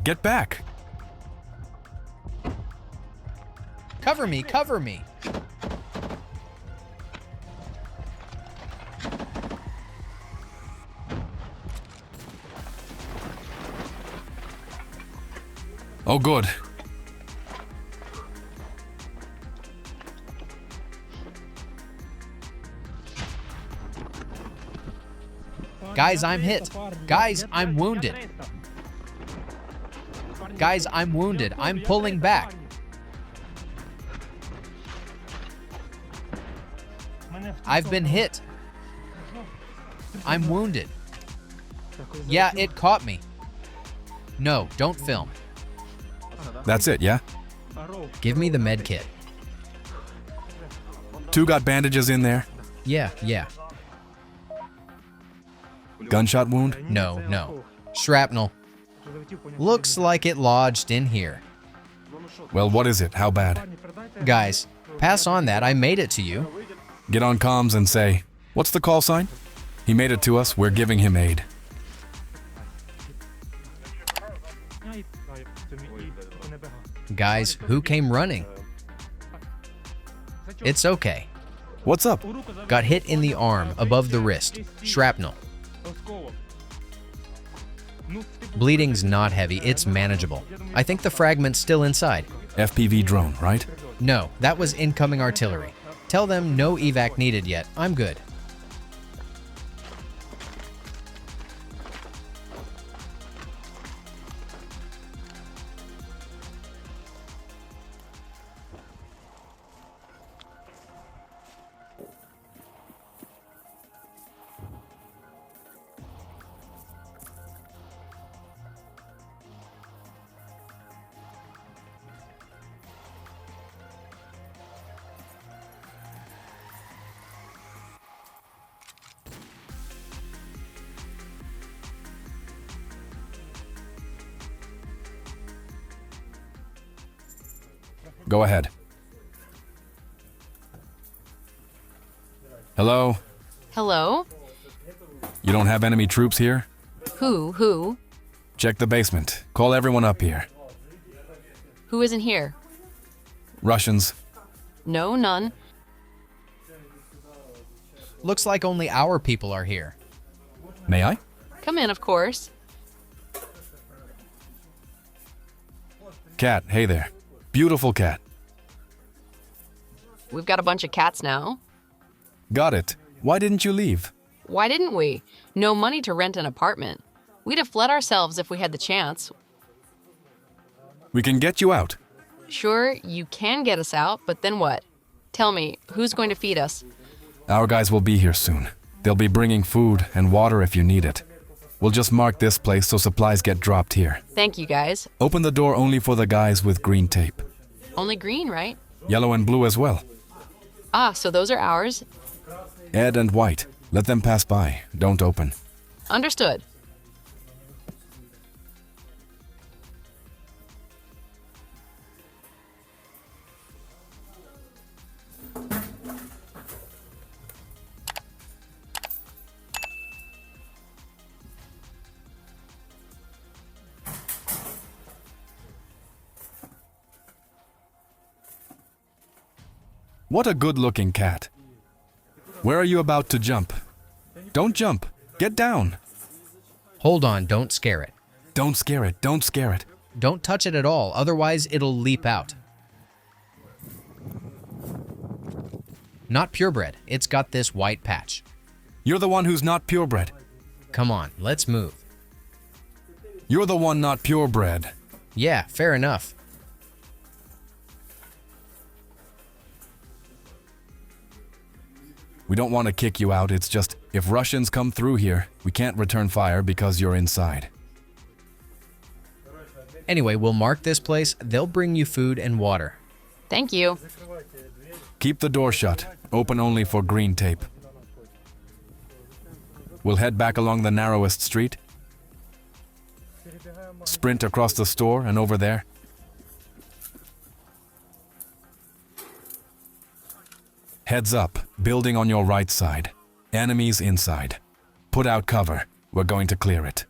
Get back! Cover me, cover me! Oh, good. Guys, I'm hit. Guys, I'm wounded. Guys, I'm wounded. I'm pulling back. I've been hit. I'm wounded. Yeah, it caught me. No, don't film. That's it, yeah? Give me the med kit. 2 got bandages in there? Yeah. Gunshot wound? No. Shrapnel. Looks like it lodged in here. Well, what is it? How bad? Guys, pass on that. I made it to you. Get on comms and say, what's the call sign? He made it to us, we're giving him aid. Guys, who came running? It's okay. What's up? Got hit in the arm, above the wrist. Shrapnel. Bleeding's not heavy, it's manageable. I think the fragment's still inside. FPV drone, right? No, that was incoming artillery. Tell them no evac needed yet. I'm good. Go ahead. Hello? Hello? You don't have enemy troops here? Who? Check the basement. Call everyone up here. Who isn't here? Russians. No, none. Looks like only our people are here. May I? Come in, of course. Cat, hey there. Beautiful cat. We've got a bunch of cats now. Got it. Why didn't you leave? Why didn't we? No money to rent an apartment. We'd have fled ourselves if we had the chance. We can get you out. Sure, you can get us out, but then what? Tell me, who's going to feed us? Our guys will be here soon. They'll be bringing food and water if you need it. We'll just mark this place so supplies get dropped here. Thank you, guys. Open the door only for the guys with green tape. Only green, right? Yellow and blue as well. Ah, so those are ours. Ed and white. Let them pass by. Don't open. Understood. What a good-looking cat. Where are you about to jump? Don't jump. Get down. Hold on, don't scare it. Don't scare it. Don't scare it. Don't touch it at all, otherwise it'll leap out. Not purebred, it's got this white patch. You're the one who's not purebred. Come on, let's move. You're the one not purebred. Yeah, fair enough. We don't want to kick you out, it's just, if Russians come through here, we can't return fire because you're inside. Anyway, we'll mark this place, they'll bring you food and water. Thank you. Keep the door shut, open only for green tape. We'll head back along the narrowest street. Sprint across the store and over there. Heads up, building on your right side. Enemies inside. Put out cover. We're going to clear it.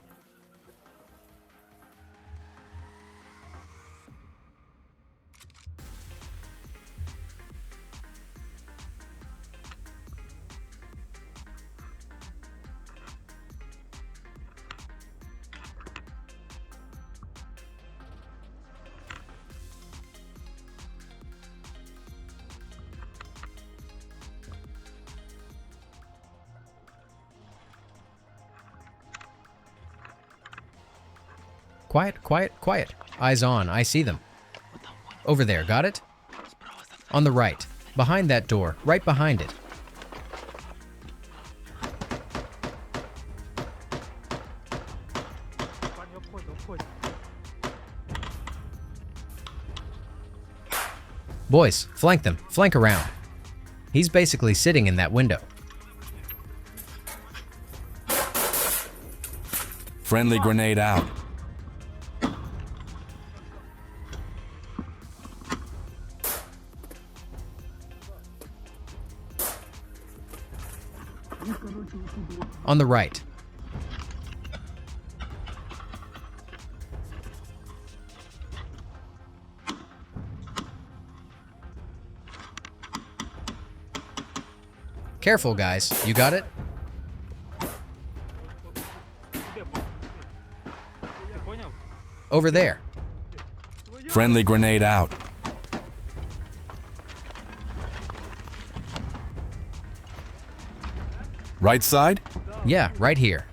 Quiet, quiet, quiet. Eyes on, I see them. Over there, got it? On the right, behind that door, right behind it. Boys, flank them, flank around. He's basically sitting in that window. Friendly grenade out. On the right. Careful, guys. You got it? Over there. Friendly grenade out. Right side? Yeah, right here.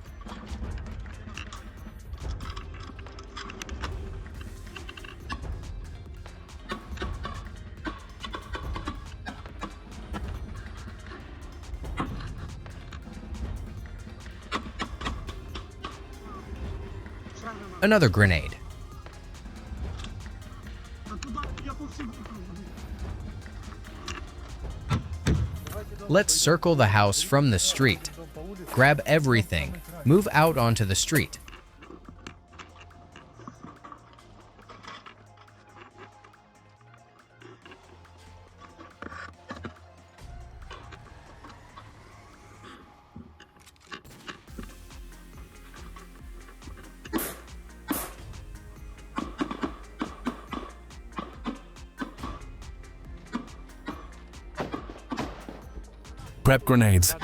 Another grenade. Let's circle the house from the street. Grab everything. Move out onto the street. Prep grenades.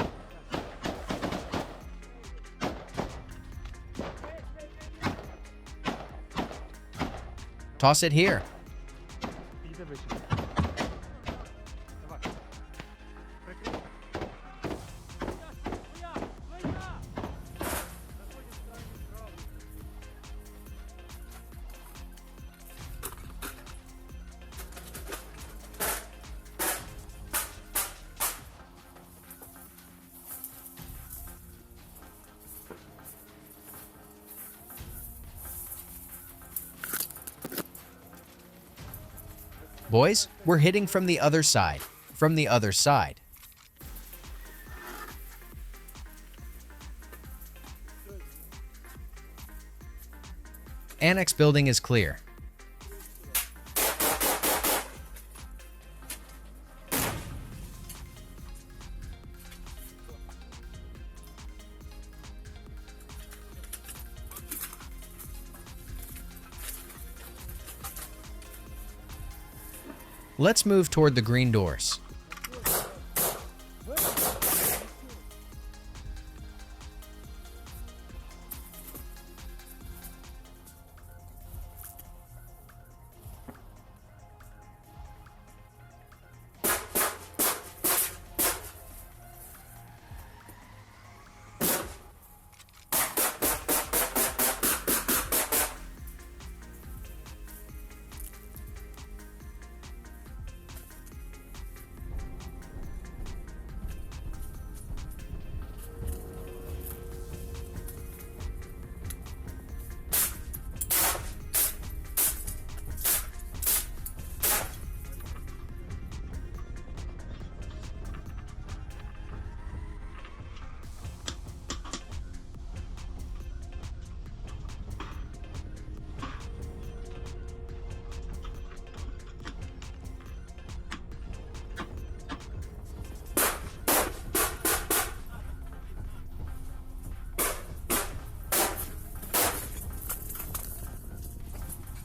Toss it here. Boys, we're hitting from the other side. From the other side. Annex building is clear. Let's move toward the green doors.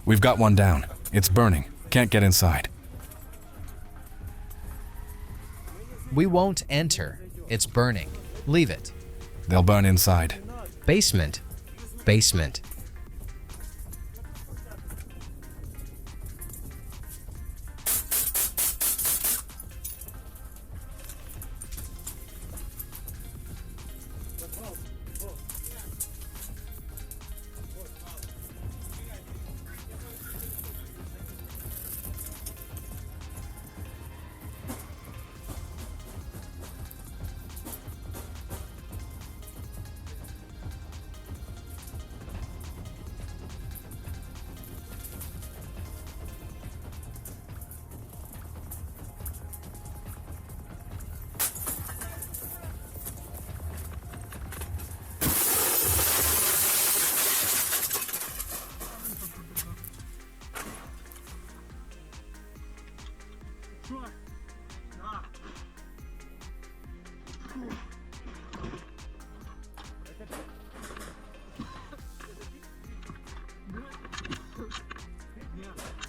We've got one down. It's burning. Can't get inside. We won't enter. It's burning. Leave it. They'll burn inside. Basement. Basement.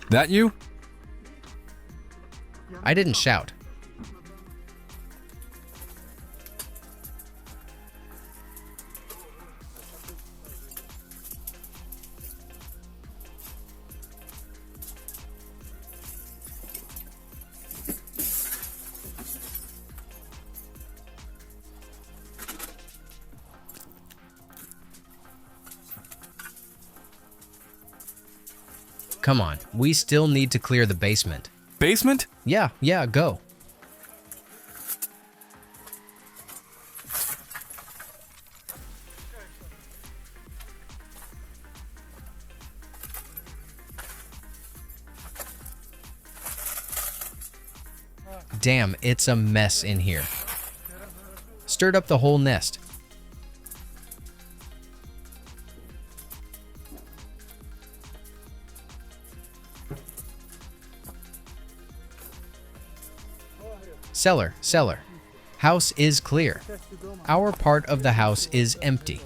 That you? I didn't shout. Come on, we still need to clear the basement. Basement? Yeah, go. Damn, it's a mess in here. Stirred up the whole nest. Cellar. House is clear. Our part of the house is empty.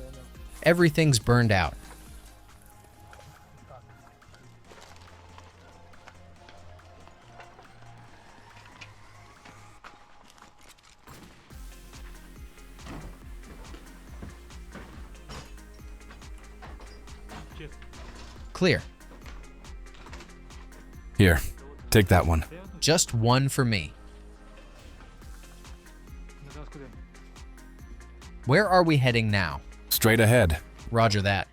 Everything's burned out. Clear. Here, take that one. Just one for me. Where are we heading now? Straight ahead. Roger that.